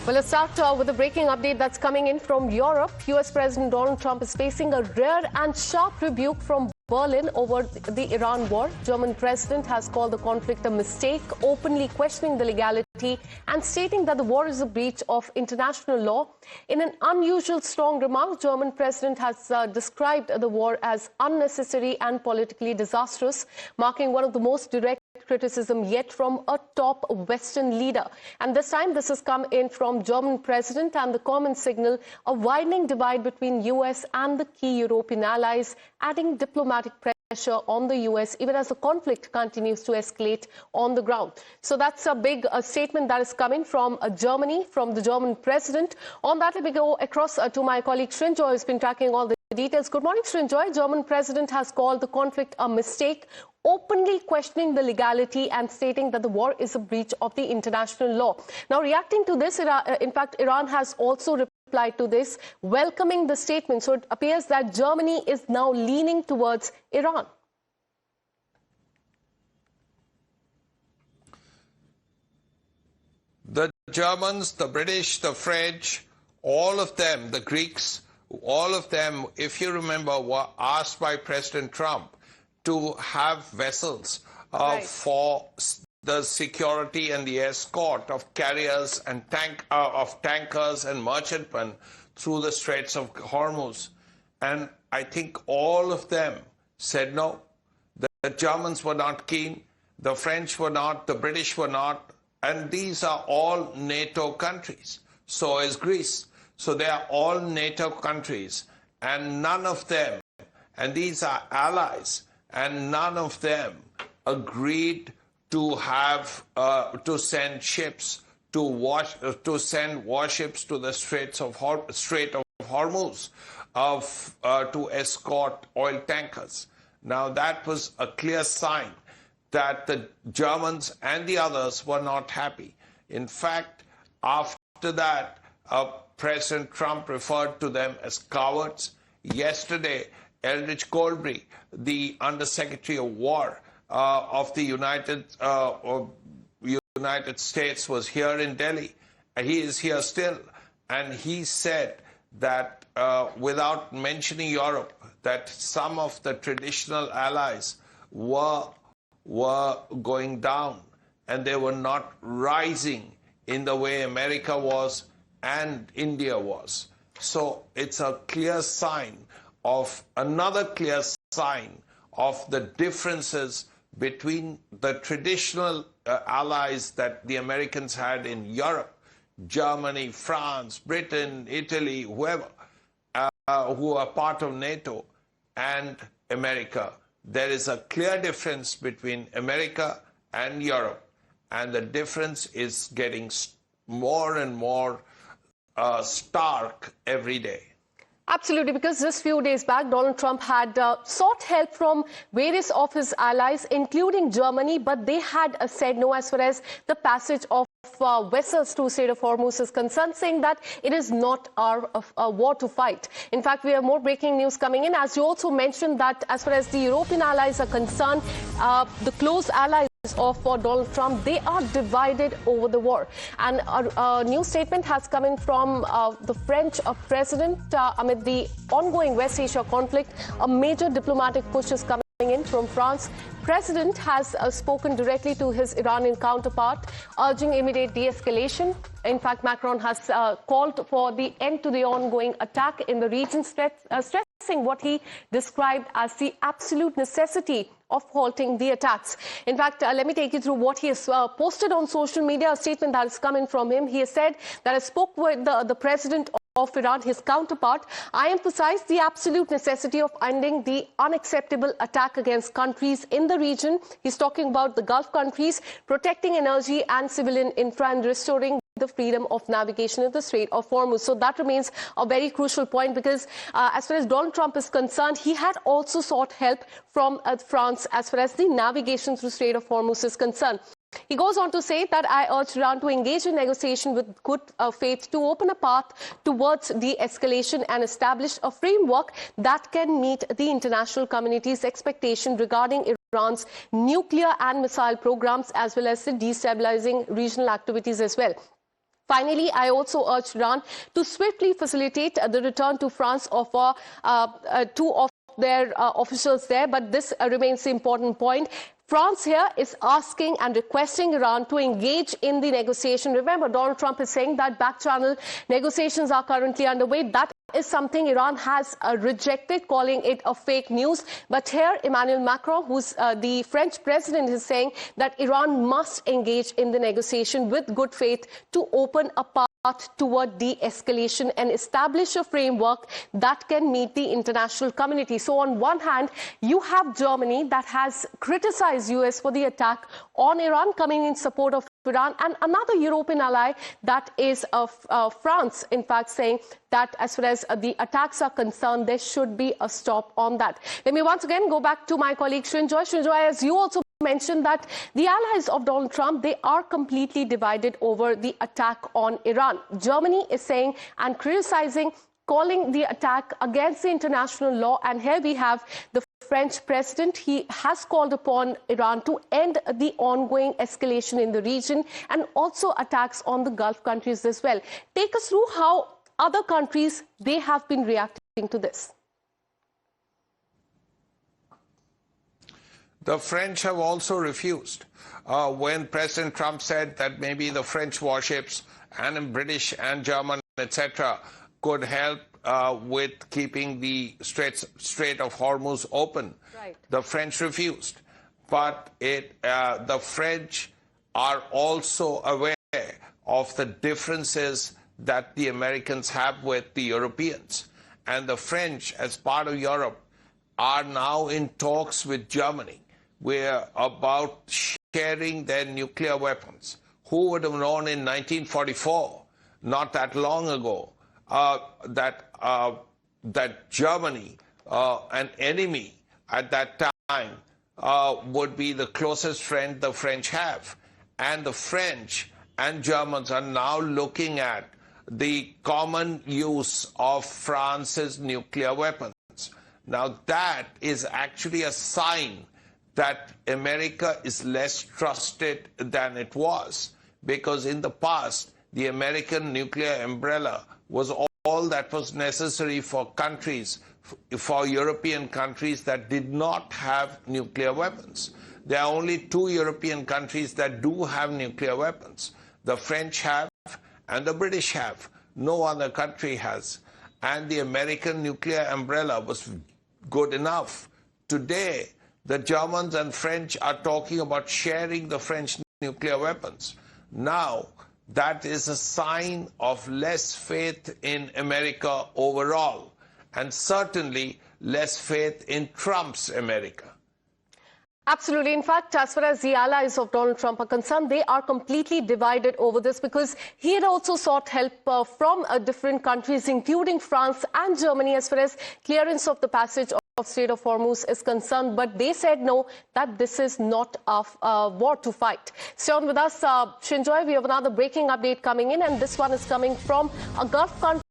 Well, let's start with a breaking update that's coming in from Europe. US President Donald Trump is facing a rare and sharp rebuke from Berlin over the Iran war. German president has called the conflict a mistake, openly questioning the legality and stating that the war is a breach of international law. In an unusual strong remark, German president has described the war as unnecessary and politically disastrous, marking one of the most direct criticism yet from a top Western leader. And this time this has come in from German president, and the common signal a widening divide between US and the key European allies, adding diplomatic pressure on the US even as the conflict continues to escalate on the ground. So that's a big statement that is coming from Germany, from the German president. On that, let me go across to my colleague Srinjoy, who's been tracking all the details. Good morning, Srinjoy. German president has called the conflict a mistake, openly questioning the legality and stating that the war is a breach of the international law. Now, reacting to this, in fact, Iran has also replied to this, welcoming the statement. So it appears that Germany is now leaning towards Iran. The Germans, the British, the French, all of them, the Greeks, all of them, if you remember, were asked by President Trump to have vessels for the security and the escort of carriers and tankers and merchantmen through the Straits of Hormuz. And I think all of them said no. The Germans were not keen, the French were not, the British were not, and these are all NATO countries. So is Greece. So they are all NATO countries, and none of them, and these are allies, and none of them agreed to have to send ships to send warships to the Strait of Hormuz to escort oil tankers. Now that was a clear sign that the Germans and the others were not happy. In fact, after that, President Trump referred to them as cowards. Yesterday, Eldridge Colby, the Undersecretary of War of the United States, was here in Delhi. He is here still. And he said that, without mentioning Europe, that some of the traditional allies were going down and they were not rising in the way America was and India was. So it's a clear sign of, another clear sign of the differences between the traditional allies that the Americans had in Europe, Germany, France, Britain, Italy, whoever, who are part of NATO, and America. There is a clear difference between America and Europe, and the difference is getting more and more stark every day. Absolutely, because just few days back, Donald Trump had sought help from various of his allies, including Germany, but they had said no as far as the passage of vessels to Strait of Hormuz is concerned, saying that it is not our war to fight. In fact, we have more breaking news coming in. As you also mentioned, that as far as the European allies are concerned, the close allies of Donald Trump, they are divided over the war. And a new statement has come in from the French president amid the ongoing West Asia conflict. A major diplomatic push is coming in from France. President has spoken directly to his Iranian counterpart, urging immediate de-escalation. In fact, Macron has called for the end to the ongoing attack in the region, stressing what he described as the absolute necessity of halting the attacks. In fact, let me take you through what he has posted on social media, a statement that has come in from him. He has said that I spoke with the president of Iran, his counterpart. I emphasize the absolute necessity of ending the unacceptable attack against countries in the region. He's talking about the Gulf countries, protecting energy and civilian infra, and restoring the freedom of navigation in the Strait of Hormuz. So that remains a very crucial point, because as far as Donald Trump is concerned, he had also sought help from France as far as the navigation through Strait of Hormuz is concerned. He goes on to say that I urge Iran to engage in negotiation with good faith to open a path towards de-escalation and establish a framework that can meet the international community's expectation regarding Iran's nuclear and missile programs, as well as the destabilizing regional activities as well. Finally, I also urged Iran to swiftly facilitate the return to France of two of their officials there. But this remains the important point. France here is asking and requesting Iran to engage in the negotiation. Remember, Donald Trump is saying that back-channel negotiations are currently underway. That is something Iran has rejected, calling it a fake news. But here, Emmanuel Macron, who's the French president, is saying that Iran must engage in the negotiation with good faith to open a path toward de-escalation and establish a framework that can meet the international community. So on one hand, you have Germany that has criticized US for the attack on Iran, coming in support of Iran, and another European ally, that is France, in fact, saying that as far as the attacks are concerned, there should be a stop on that. Let me once again go back to my colleague Srinjoy. Srinjoy, as you also mentioned that the allies of Donald Trump, they are completely divided over the attack on Iran. Germany is saying and criticizing, calling the attack against the international law. And here we have the French president. He has called upon Iran to end the ongoing escalation in the region and also attacks on the Gulf countries as well. Take us through how other countries, they have been reacting to this. The French have also refused. When President Trump said that maybe the French warships and British and German, etc., could help with keeping the Strait of Hormuz open, right, the French refused. But the French are also aware of the differences that the Americans have with the Europeans. And the French, as part of Europe, are now in talks with Germany. We're about sharing their nuclear weapons. Who would have known in 1944, not that long ago, that Germany, an enemy at that time, would be the closest friend the French have. And the French and Germans are now looking at the common use of France's nuclear weapons. Now that is actually a sign that America is less trusted than it was, because in the past, the American nuclear umbrella was all that was necessary for countries, for European countries that did not have nuclear weapons. There are only 2 European countries that do have nuclear weapons. The French have and the British have. No other country has. And the American nuclear umbrella was good enough. Today, the Germans and French are talking about sharing the French nuclear weapons. Now, that is a sign of less faith in America overall, and certainly less faith in Trump's America. Absolutely. In fact, as far as the allies of Donald Trump are concerned, they are completely divided over this, because he had also sought help from different countries, including France and Germany, as far as clearance of the passage of Strait of Hormuz is concerned. But they said no, that this is not a war to fight. Stay on with us, Srinjoy. We have another breaking update coming in, and this one is coming from a Gulf country